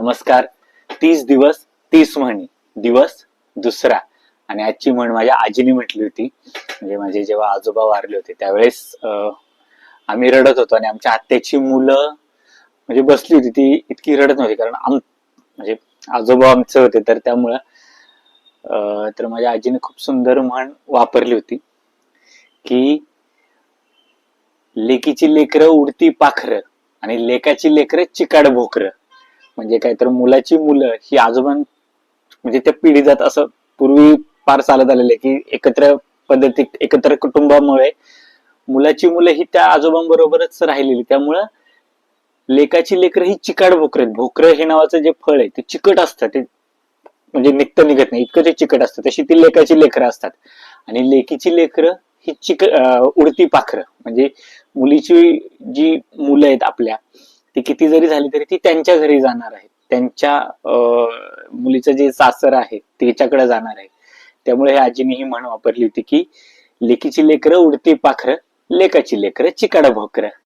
नमस्कार. 30 दिवस 30 म्हणी, दिवस दुसरा. आणि आजची म्हण माझ्या आजीने म्हटली होती. म्हणजे माझे जेव्हा आजोबा वारले होते त्यावेळेस आम्ही रडत होतो आणि आमच्या आत्याची मुलं म्हणजे बसली होती, ती इतकी रडत नव्हती कारण म्हणजे आजोबा आमचे होते, तर त्यामुळं तर माझ्या आजीने खूप सुंदर म्हण वापरली होती की लेकीची लेकरं उडती पाखरं आणि लेकाची लेकरं चिकाड भोकरं. म्हणजे काय तर मुलाची मुलं ही म्हणजे त्या पिढीजात असं पूर्वी फार चालत आलेलं आहे की एकत्र कुटुंबामुळे मुलाची मुलं ही त्या आजोबांबरोबरच राहिलेली, त्यामुळं लेकाची लेकरं ही चिकाड भोकर आहेत. भोकरं हे नावाचं जे फळ आहे ते चिकट असतं, ते म्हणजे निघत नाही इतकं ते चिकट असतं. तशी ती लेकाची लेकरं असतात आणि लेकीची लेकरं ही उडती पाखरं. म्हणजे मुलीची जी मुलं आहेत आपल्या, ती किती जरी झाली तरी ती त्यांच्या घरी जाणार आहेत, त्यांच्या मुलीचं जे सासर आहे त्याच्याकडे जाणार आहे. त्यामुळे आजीने ही म्हण वापरली होती की लेकीची लेकरं उडती पाखरं, लेकाची लेकरं चिकाड भोकरं.